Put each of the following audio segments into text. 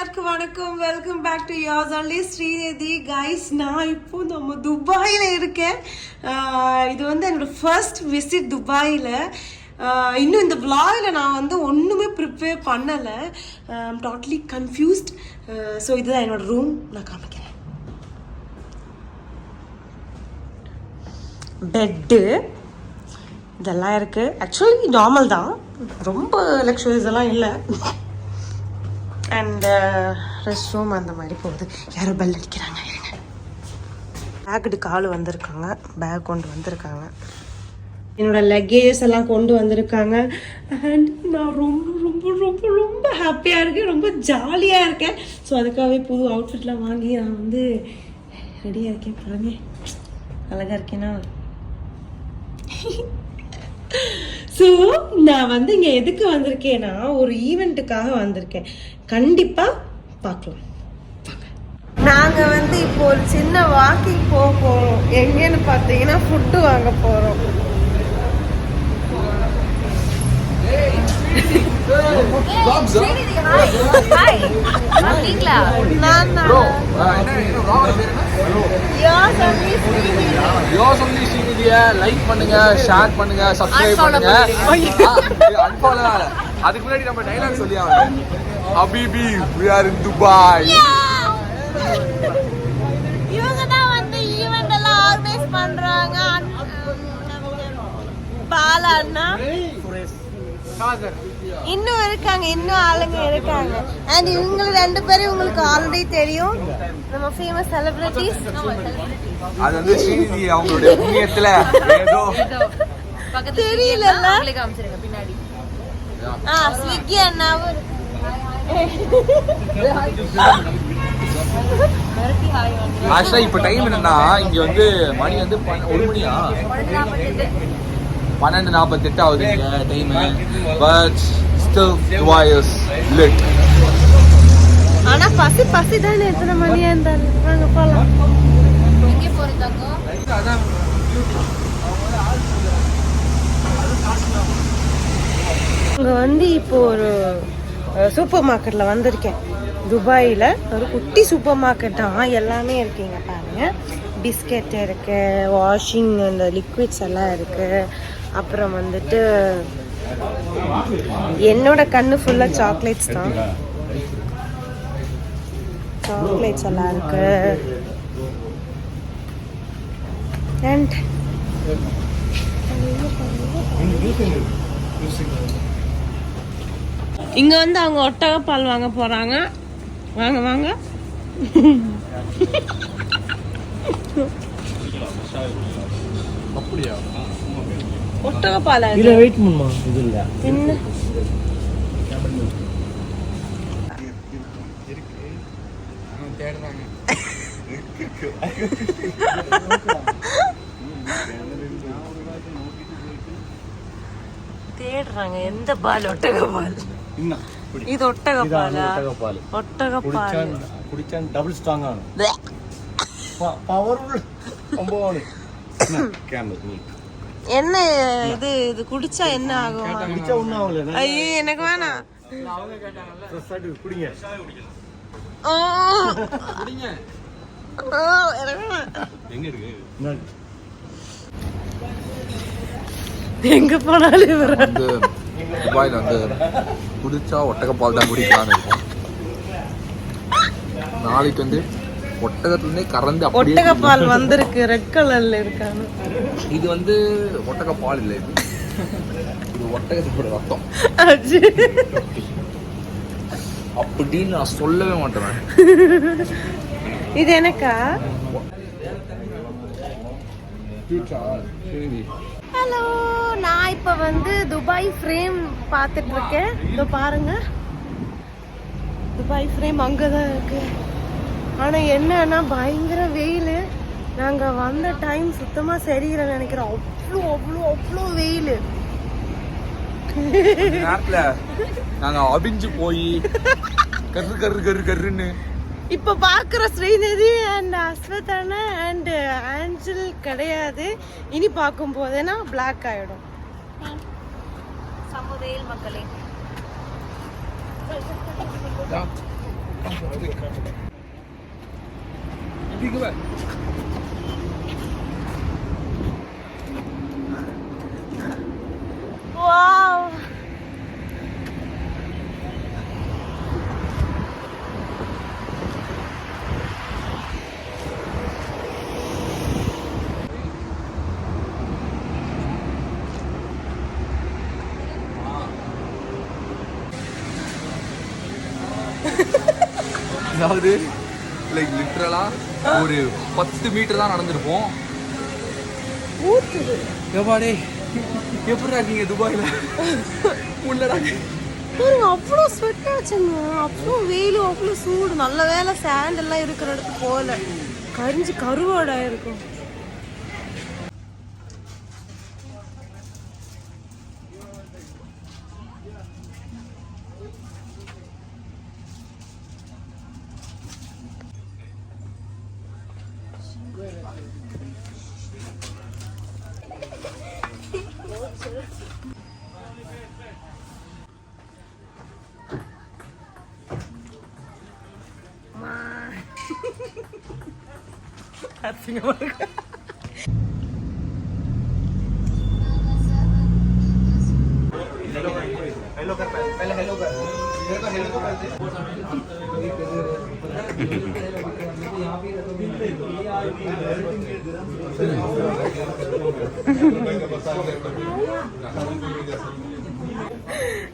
எல்லாருக்கும் வணக்கம். Welcome back to yours only Srinidhi. Guys, நான் இப்போ நம்ம துபாயில் இருக்கேன். இது வந்து என்னோட ஃபர்ஸ்ட் விசிட் துபாயில். இன்னும் இந்த vlogல நான் வந்து ஒன்றுமே ப்ரிப்பேர் பண்ணலை. I'm totally confused. ஸோ இதுதான் என்னோட ரூம். நான் காமிக்கிறேன். பெட்டு இதெல்லாம் இருக்குது. ஆக்சுவலி நார்மல் தான், ரொம்ப லக்ஸுரியஸ் எல்லாம் இல்லை. அண்ட் ரெஸ்ட் ரூம் அந்த மாதிரி போகுது. யாரோ பெல் அடிக்கிறாங்க. பேக்கெட்டு கால் வந்திருக்காங்க, பேக் கொண்டு வந்திருக்காங்க. என்னோட லக்கேஜஸ் எல்லாம் கொண்டு வந்திருக்காங்க. அண்ட் நான் ரொம்ப ரொம்ப ரொம்ப ரொம்ப ஹாப்பியாக இருக்கேன், ரொம்ப ஜாலியாக இருக்கேன். ஸோ அதுக்காகவே புது அவுட்ஃபிட்லாம் வாங்கி நான் வந்து ரெடியாக இருக்கேன். பாருங்க, அழகாக இருக்கேனா? ஸோ நான் வந்து இங்கே எதுக்கு வந்திருக்கேன்னா, ஒரு ஈவெண்ட்டுக்காக வந்திருக்கேன். கண்டிப்பாக பார்க்கலாம். நாங்கள் வந்து இப்போ ஒரு சின்ன வாக்கிங் போக போகிறோம். எங்கேன்னு பார்த்தீங்கன்னா ஃபுட்டு வாங்க போகிறோம். லைக் பண்ணுங்க, ஷேர் பண்ணுங்க, சப்ஸ்கிரைப் பண்ணுங்க. அதுக்கு முன்னாடி நம்ம டைலாக் சொல்லி ஆகணும். ஹபீபி, we are in Dubai. இவங்க தான் வந்து ஈவென்ட் எல்லாம் ஆர்கனைஸ் பண்றாங்க. பாலா அண்ணா, இன்னும் இருக்காங்க, இன்னும் ஆளுங்க இருக்காங்க. அண்ட் இவங்க ரெண்டு பேரும் உங்களுக்கு ஆல்ரெடி தெரியும், நம்ம ஃபேமஸ் செலிபிரிட்டிஸ். அது வந்து ஸ்ரீநிதி அவங்களுடைய புண்ணியத்துல ஏதோ தெரியல. பின்னாடி ஸ்விக்கி அண்ணாவும். ஆக்சுவலா இப்ப டைம் என்னன்னா, இங்க வந்து மணி வந்து 1 மணியா 12:48 ஆகுது time. But still Dubai is lit. ஆனா பசி தானே, எத்தனை மணியா இருந்தாலும். வாங்க போலாம். எங்க போறீங்க? இங்க வந்து இப்போ ஒரு சூப்பர் மார்க்கெட்ல வந்திருக்கேன். துபாயில் ஒரு குட்டி சூப்பர் மார்க்கெட் தான், எல்லாமே இருக்குங்க. பாருங்க, பிஸ்கெட் இருக்கு, வாஷிங் இந்த லிக்விட்ஸ் எல்லாம் இருக்கு. அப்புறம் வந்துட்டு என்னோட கண்ணு ஃபுல்லா சாக்லேட்ஸ் தான். சாக்லேட்ஸ் எல்லாம் இருக்கு. அண்ட் இங்க வந்து அவங்க ஒட்டக பால் வாங்க போறாங்க. வாங்க வாங்க. அப்படியா? ஒட்டக பால் இல்ல, வெயிட் பண்ணுமா? இது இல்ல, என்ன தேடுறாங்க? எந்த பால்? ஒட்டக பால். இது ஒட்டக பாலா? ஒட்டக பால் குடிச்சா டபுள் ஸ்ட்ராங் ஆகும், பவர்ஃபுல் ரொம்ப. என்ன இது? இது குடிச்சா என்ன ஆகும்? குடிச்சா ஒண்ணும் ஆகல. ஐயோ, எனக்கு வேணாம். குடிங்க. ஓ குடிங்க. ஓ, எனக்கு வேணாம். எங்க இருக்கு? எங்க போனாலும் வந்து துபாயில் வந்து குடிச்சா ஒட்டகப்பால் தான் குடிக்கலான்னு இருக்கும். நாளைக்கு வந்து ஒட்டகத்துலேருந்தே கறந்து ஒட்டகப்பால் வந்திருக்கு, ரெட் கலர்ல இருக்கானு. இது வந்து ஒட்டகப்பால் இல்லை, இது ஒட்டகத்தோட ரத்தம் அப்படின்னு நான் சொல்லவே மாட்டேன். இது எனக்கா? ஹலோ, நான் இப்போ வந்து துபாய் ஃப்ரேம் பார்த்துட்டு இருக்கேன். இதோ பாருங்க, துபாய் ஃப்ரேம் அங்கே தான் இருக்கு. ஆனால் என்னன்னா பயங்கர வெயில். நாங்கள் வந்த டைம் சுத்தமாக சரியில்லைன்னு நினைக்கிறோம். அவ்வளோ அவ்வளோ அவ்வளோ வெயில். நேரத்துல நாங்கள் அபிஞ்சு போய் கரு கரு கரு கருன்னு இப்போ பார்க்குற ஸ்ரீநிதி அண்ட் அஸ்வதானா அண்ட் ஆஞ்சல் கிடையாது. இனி பார்க்கும் போதேனா பிளாக் ஆகிடும். சமுதாய மக்களே, Wow. அதாவது லைக் லிட்டரலா ஒரு 10 மீட்டர் தான் நடந்திருப்போம். ஊத்துது. எப்பாடே எப்படிடா இருக்கீங்க துபாயில? உள்ளடா பாருங்க, அவ்வளோ ஸ்வெட் ஆச்சுங்க. அவ்வளோ வெயில், அவ்வளோ சூடு. நல்ல வேலை சாண்ட் எல்லாம் இருக்கிற இடத்துக்கு போகல, கரிஞ்சு கருவாடா இருக்கும்.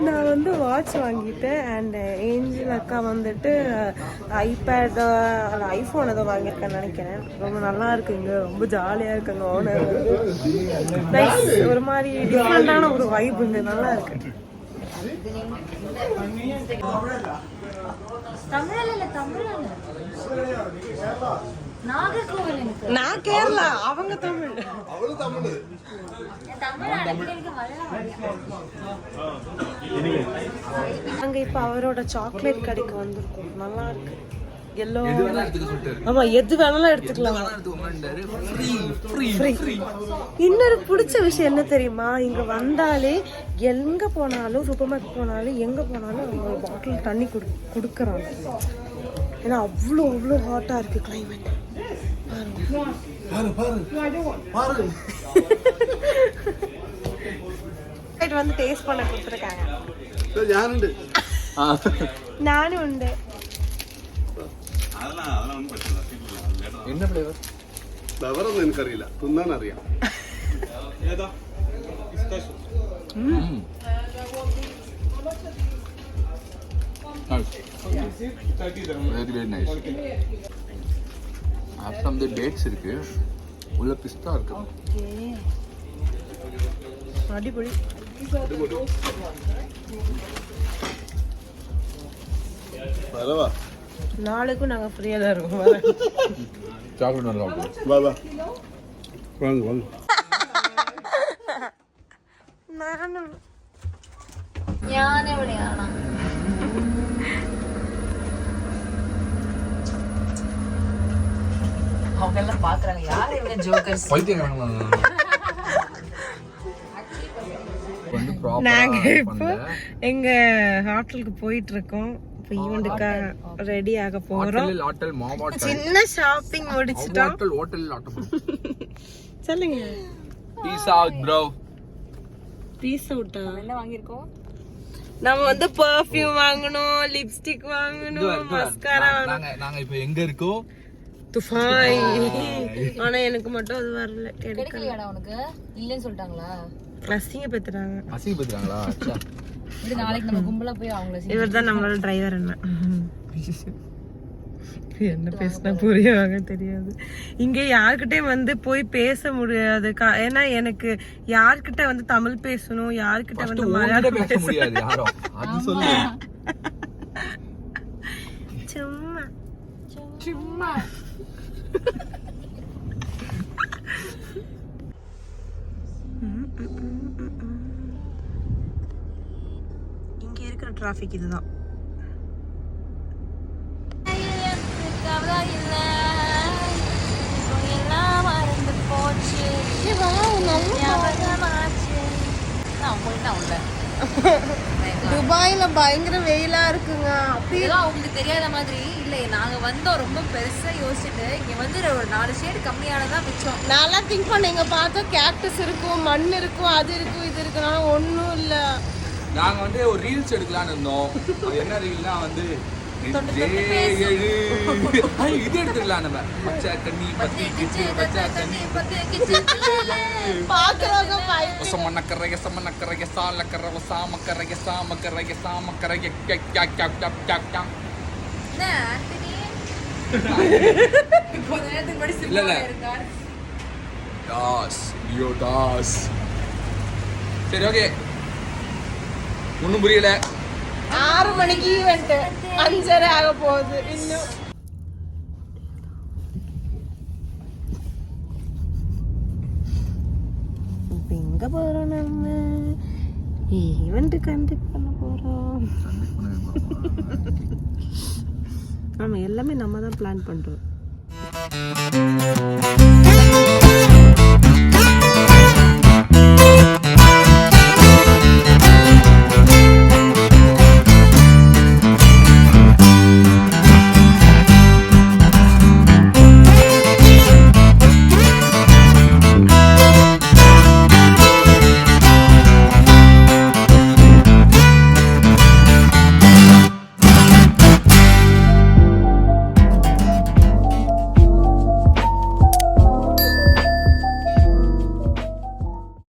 நான் வந்து வாட்ச் வாங்கிட்டேன். அண்ட் ஏஞ்சல் அக்கா வந்துட்டு ஐபேட் ஐஃபோன் ஏதோ வாங்கியிருக்கேன்னு நினைக்கிறேன். ரொம்ப நல்லா இருக்குங்க, ரொம்ப ஜாலியாக இருக்குங்க. ஓனர் நைஸ், ஒரு மாதிரி டிஃப்ரெண்டான ஒரு வைப்புங்க, நல்லா இருக்கு. நான் கேரளா, அவங்க தமிழ். அங்க இப்ப அவரோட சாக்லேட் கடைக்கு வந்திருக்கோம். நல்லா இருக்கு. எல்லோ, ஆமா எது வேணாலும் எடுத்துக்கலாம். இன்னொரு பிடிச்ச விஷயம் என்ன தெரியுமா, இங்க வந்தாலே எங்க போனாலும், சூப்பர் மார்க்கெட் போனாலும் எங்க போனாலும் அவங்க ஒரு பாட்டில் தண்ணி குடுக்கறாங்க. ஏன்னா அவ்வளோ அவ்வளோ ஹாட்டா இருக்கு கிளைமேட். வந்து டேஸ்ட் பண்ண கொடுத்துருக்காங்க. நானும் உண்டு. என்ன ஃப்ளேவர்? ഫ്ലവറൊന്നും എനിക്കറിയില്ല, തിന്നാൻ അറിയാം. Very very nice. ஆஃப்டர் அந்த டேட்ஸ் இருக்கு, உள்ள பிஸ்தா இருக்கு. அடிப்பொடி. വരവാ, நாளைக்கும் நாங்க ஃப்ரீயா தான் இருக்கோம். சாக்லேட் நல்லா വാ വാ, വാങ്ങ് വാങ്ങ്. நானும் ഞാനെവിടെയാണ്? அவங்க எல்லாம் பாக்குறாங்க, யாரு இவங்க ஜோக்கர்ஸ். நாங்க இப்போ எங்க ஹோட்டலுக்கு போயிட்டு இருக்கோம். இப்போ ஈவென்ட்டுக்காக ரெடி ஆக போறோம். சின்ன ஷாப்பிங் முடிச்சிட்டோம். சொல்லுங்க. Peace out bro. பீஸ் அவுட்டா? என்ன வாங்கியிருக்கோம்? நம்ம வந்து பெர்ஃப்யூம் வாங்கணும், லிப்ஸ்டிக் வாங்கணும், மஸ்காரா வாங்கணும். நாங்க இப்போ எங்க இருக்கோம்? துபாய். ஆனா எனக்கு மட்டும் அது வரல. கிடைக்கலையாடா உனக்கு? இல்லன்னு சொல்லிட்டாங்களா? அசிங்கப்படுத்துறாங்களா? இது நாளைக்கு நம்ம கும்பலா போய் அவங்கள இவர் தான் நம்மளோட டிரைவர். என்ன பேசினா புரியாங்க தெரியாது. இங்க யார்கிட்டயும் வந்து போய் பேச முடியாது. ஏன்னா எனக்கு யார்கிட்ட வந்து தமிழ் பேசணும், யார்கிட்ட வந்து மலையாளம் பேச முடியாது. யாரோ அது சொல்லு. சும்மா சும்மா இங்க இருக்கிற டிராஃபிக் இதுதான். உள்ள துபாயில பயங்கர வெயிலா இருக்குங்க. அப்படியே ஏதோ அவங்களுக்கு தெரியாத மாதிரி இல்லை, நாங்க வந்தோம் ரொம்ப பெருசா யோசிச்சுட்டு இங்க வந்து ஒரு 4 ஷேடு கம்மியானதான் மிச்சம். நல்லா திங்க் பண்ணீங்க. பார்த்தா கேக்டஸ் இருக்கும், மண் இருக்கும், அது இருக்கும், இது இருக்குனால ஒன்றும் இல்லை. நாங்க வந்து ஒரு ரீல்ஸ் எடுக்கலாம்னு இருந்தோம். அது என்ன ரீல்னா வந்து இது எடுத்துக்கலாம் நம்ம. பச்சை தண்ணி பத்தி கிச்சு, பச்சை தண்ணி பத்தி கிச்சு, பாக்குறவங்க சமனக்கரைய சமனக்கரைய சாலக்கரைய சாமக்கரைய சாமக்கரைய சாமக்கரைய கக் கக் கக் கக் கக் கக். என்ன ஆண்டனி கொஞ்ச நேரத்துக்கு முன்னாடி இல்ல, இல்ல. சினிமால இருந்தார். தாஸ் லியோ தாஸ். சரி ஓகே, ஒன்றும் புரியல. 6 மணிக்கு ஈவெண்ட், 5:30 ஆக போகுது இன்னும். இப்ப எங்க போறோம்? நம்ம ஈவெண்ட் கண்டக்ட் பண்ண போறோம். ஆமா, எல்லாமே நம்ம தான் பிளான் பண்றோம்.